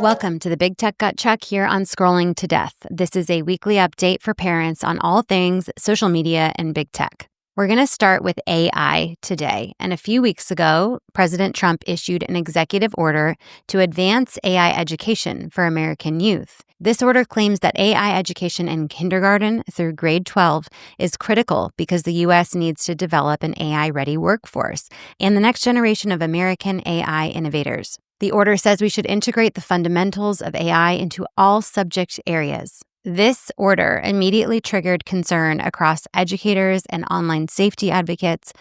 Welcome to the Big Tech Gut Check here on Scrolling to Death. This is a weekly update for parents on all things social media and big tech. We're going to start with AI today. And a few weeks ago, President Trump issued an executive order to advance AI education for American youth. This order claims that AI education in kindergarten through grade 12 is critical because the U.S. needs to develop an AI-ready workforce and the next generation of American AI innovators. The order says we should integrate the fundamentals of AI into all subject areas. This order immediately triggered concern across educators and online safety advocates,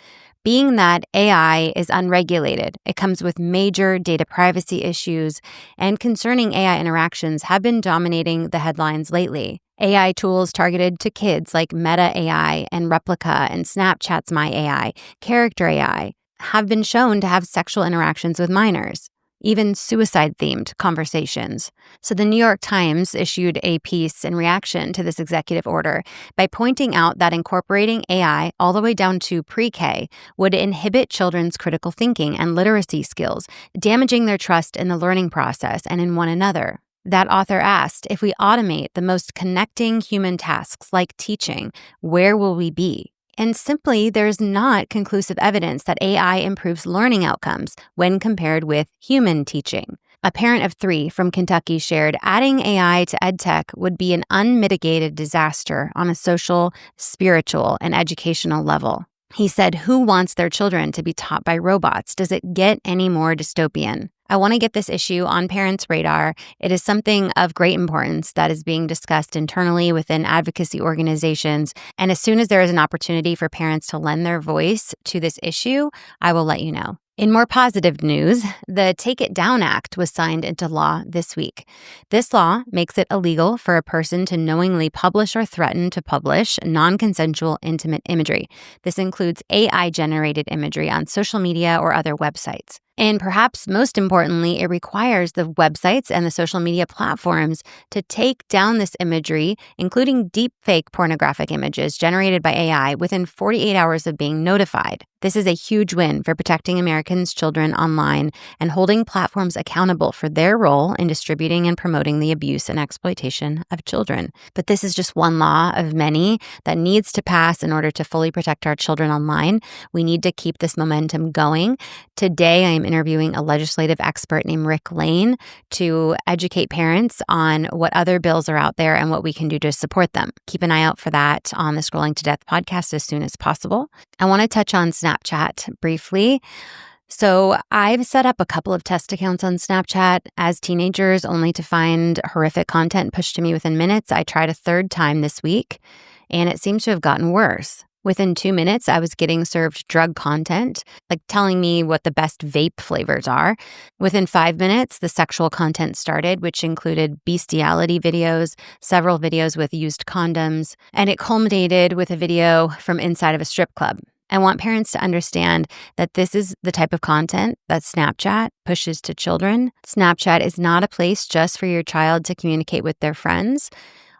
being that AI is unregulated. It comes with major data privacy issues, and concerning AI interactions have been dominating the headlines lately. AI tools targeted to kids like Meta AI and Replica and Snapchat's My AI, Character AI, have been shown to have sexual interactions with minors, even suicide-themed conversations. So the New York Times issued a piece in reaction to this executive order by pointing out that incorporating AI all the way down to pre-K would inhibit children's critical thinking and literacy skills, damaging their trust in the learning process and in one another. That author asked, if we automate the most connecting human tasks like teaching, where will we be? And simply, there's not conclusive evidence that AI improves learning outcomes when compared with human teaching. A parent of 3 from Kentucky shared, adding AI to EdTech would be an unmitigated disaster on a social, spiritual, and educational level. He said, who wants their children to be taught by robots? Does it get any more dystopian? I want to get this issue on parents' radar. It is something of great importance that is being discussed internally within advocacy organizations. And as soon as there is an opportunity for parents to lend their voice to this issue, I will let you know. In more positive news, the Take It Down Act was signed into law this week. This law makes it illegal for a person to knowingly publish or threaten to publish non-consensual intimate imagery. This includes AI-generated imagery on social media or other websites. And perhaps most importantly, it requires the websites and the social media platforms to take down this imagery, including deepfake pornographic images generated by AI, within 48 hours of being notified. This is a huge win for protecting Americans' children online and holding platforms accountable for their role in distributing and promoting the abuse and exploitation of children. But this is just one law of many that needs to pass in order to fully protect our children online. We need to keep this momentum going. Today, I am interviewing a legislative expert named Rick Lane to educate parents on what other bills are out there and what we can do to support them. Keep an eye out for that on the Scrolling to Death podcast as soon as possible. I want to touch on Snapchat briefly. So I've set up a couple of test accounts on Snapchat as teenagers, only to find horrific content pushed to me within minutes. I tried a third time this week, and it seems to have gotten worse. Within 2 minutes, I was getting served drug content, like telling me what the best vape flavors are. Within 5 minutes, the sexual content started, which included bestiality videos, several videos with used condoms, and it culminated with a video from inside of a strip club. I want parents to understand that this is the type of content that Snapchat pushes to children. Snapchat is not a place just for your child to communicate with their friends,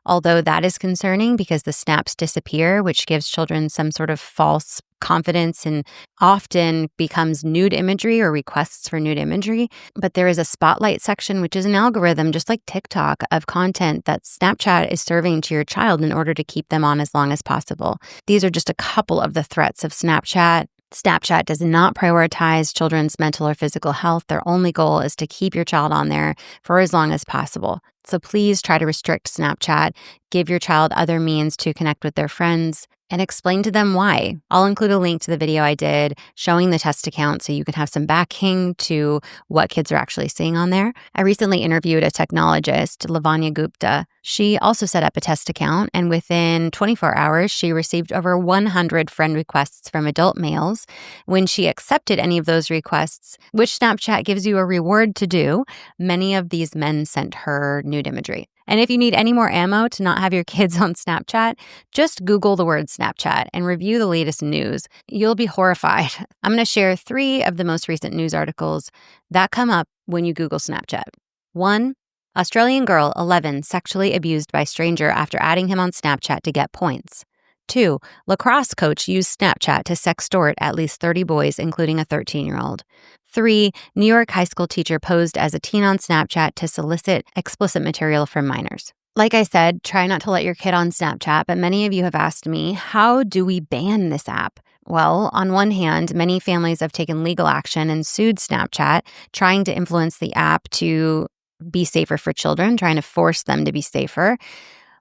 although that is concerning because the snaps disappear, which gives children some sort of false confidence and often becomes nude imagery or requests for nude imagery. But there is a spotlight section, which is an algorithm, just like TikTok, of content that Snapchat is serving to your child in order to keep them on as long as possible. These are just a couple of the threats of Snapchat. Snapchat does not prioritize children's mental or physical health. Their only goal is to keep your child on there for as long as possible. So please try to restrict Snapchat. Give your child other means to connect with their friends and explain to them why. I'll include a link to the video I did showing the test account so you can have some backing to what kids are actually seeing on there. I recently interviewed a technologist, Lavanya Gupta. She also set up a test account, and within 24 hours, she received over 100 friend requests from adult males. When she accepted any of those requests, which Snapchat gives you a reward to do, many of these men sent her nude imagery. And if you need any more ammo to not have your kids on Snapchat, just Google the word Snapchat and review the latest news. You'll be horrified. I'm going to share 3 of the most recent news articles that come up when you Google Snapchat. 1, Australian girl 11 sexually abused by stranger after adding him on Snapchat to get points. 2, lacrosse coach used Snapchat to sextort at least 30 boys, including a 13-year-old. 3, New York high school teacher posed as a teen on Snapchat to solicit explicit material from minors. Like I said, try not to let your kid on Snapchat, but many of you have asked me, how do we ban this app? Well, on one hand, many families have taken legal action and sued Snapchat, trying to influence the app to be safer for children, trying to force them to be safer.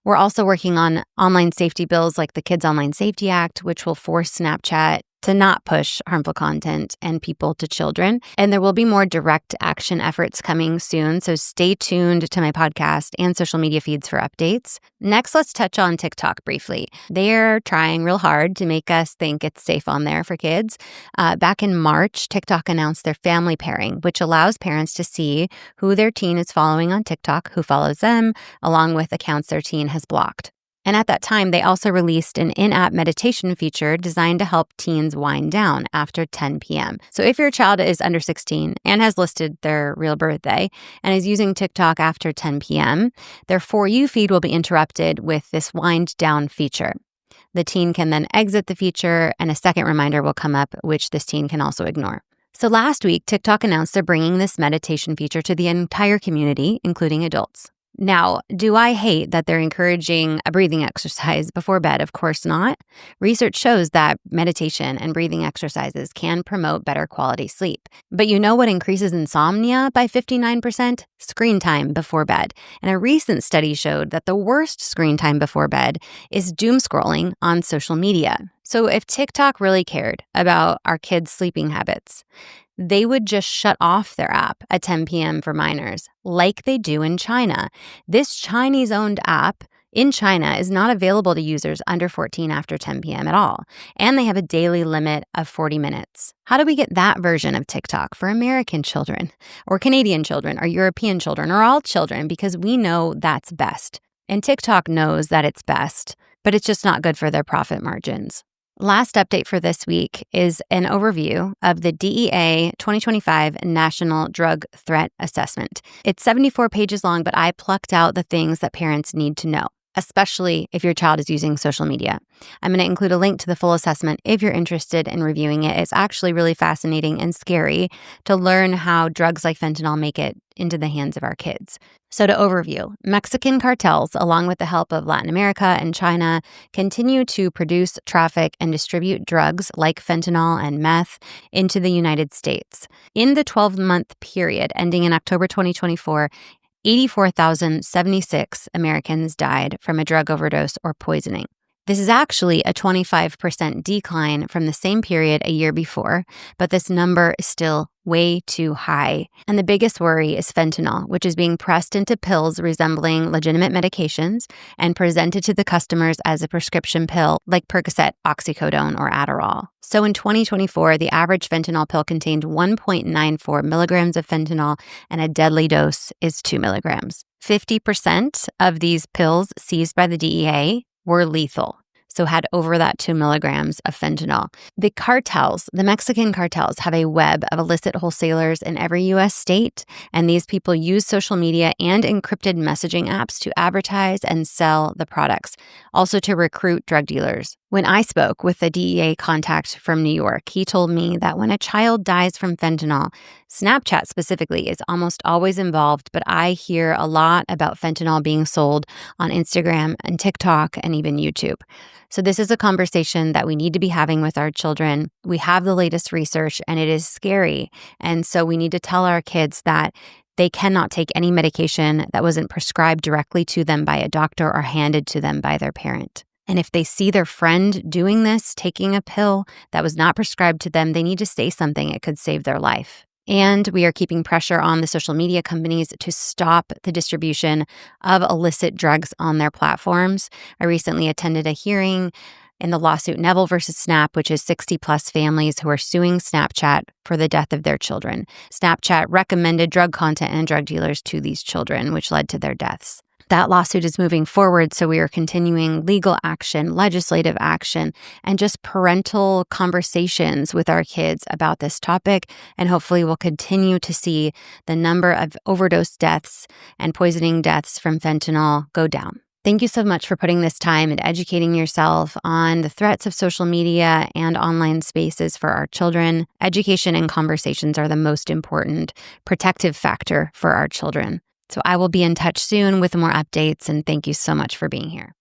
We're also working on online safety bills like the Kids Online Safety Act, which will force Snapchat to not push harmful content and people to children. And there will be more direct action efforts coming soon, so stay tuned to my podcast and social media feeds for updates. Next, let's touch on TikTok briefly. They're trying real hard to make us think it's safe on there for kids. Back in March, TikTok announced their family pairing, which allows parents to see who their teen is following on TikTok, who follows them, along with accounts their teen has blocked. And at that time, they also released an in-app meditation feature designed to help teens wind down after 10 p.m. So if your child is under 16 and has listed their real birthday and is using TikTok after 10 p.m., their For You feed will be interrupted with this wind down feature. The teen can then exit the feature and a second reminder will come up, which this teen can also ignore. So last week, TikTok announced they're bringing this meditation feature to the entire community, including adults. Now, do I hate that they're encouraging a breathing exercise before bed? Of course not. Research shows that meditation and breathing exercises can promote better quality sleep. But you know what increases insomnia by 59%? Screen time before bed. And a recent study showed that the worst screen time before bed is doom scrolling on social media. So if TikTok really cared about our kids' sleeping habits, they would just shut off their app at 10 p.m. for minors, like they do in China. This Chinese-owned app in China is not available to users under 14 after 10 p.m. at all, and they have a daily limit of 40 minutes. How do we get that version of TikTok for American children, or Canadian children, or European children, or all children? Because we know that's best. And TikTok knows that it's best, but it's just not good for their profit margins. Last update for this week is an overview of the DEA 2025 National Drug Threat Assessment. It's 74 pages long, but I plucked out the things that parents need to know, especially if your child is using social media. I'm going to include a link to the full assessment if you're interested in reviewing it. It's actually really fascinating and scary to learn how drugs like fentanyl make it into the hands of our kids. So to overview, Mexican cartels, along with the help of Latin America and China, continue to produce, traffic, and distribute drugs like fentanyl and meth into the United States. In the 12-month period ending in October 2024, 84,076 Americans died from a drug overdose or poisoning. This is actually a 25% decline from the same period a year before, but this number is still way too high. And the biggest worry is fentanyl, which is being pressed into pills resembling legitimate medications and presented to the customers as a prescription pill like Percocet, oxycodone, or Adderall. So in 2024, the average fentanyl pill contained 1.94 milligrams of fentanyl, and a deadly dose is 2 milligrams. 50% of these pills seized by the DEA were lethal, so had over that 2 milligrams of fentanyl. The cartels, the Mexican cartels, have a web of illicit wholesalers in every U.S. state, and these people use social media and encrypted messaging apps to advertise and sell the products, also to recruit drug dealers. When I spoke with the DEA contact from New York, he told me that when a child dies from fentanyl, Snapchat specifically is almost always involved, but I hear a lot about fentanyl being sold on Instagram and TikTok and even YouTube. So this is a conversation that we need to be having with our children. We have the latest research and it is scary. And so we need to tell our kids that they cannot take any medication that wasn't prescribed directly to them by a doctor or handed to them by their parent. And if they see their friend doing this, taking a pill that was not prescribed to them, they need to say something. It could save their life. And we are keeping pressure on the social media companies to stop the distribution of illicit drugs on their platforms. I recently attended a hearing in the lawsuit Neville versus Snap, which is 60-plus families who are suing Snapchat for the death of their children. Snapchat recommended drug content and drug dealers to these children, which led to their deaths. That lawsuit is moving forward, so we are continuing legal action, legislative action, and just parental conversations with our kids about this topic. And hopefully we'll continue to see the number of overdose deaths and poisoning deaths from fentanyl go down. Thank you so much for putting this time and educating yourself on the threats of social media and online spaces for our children. Education and conversations are the most important protective factor for our children. So I will be in touch soon with more updates, and thank you so much for being here.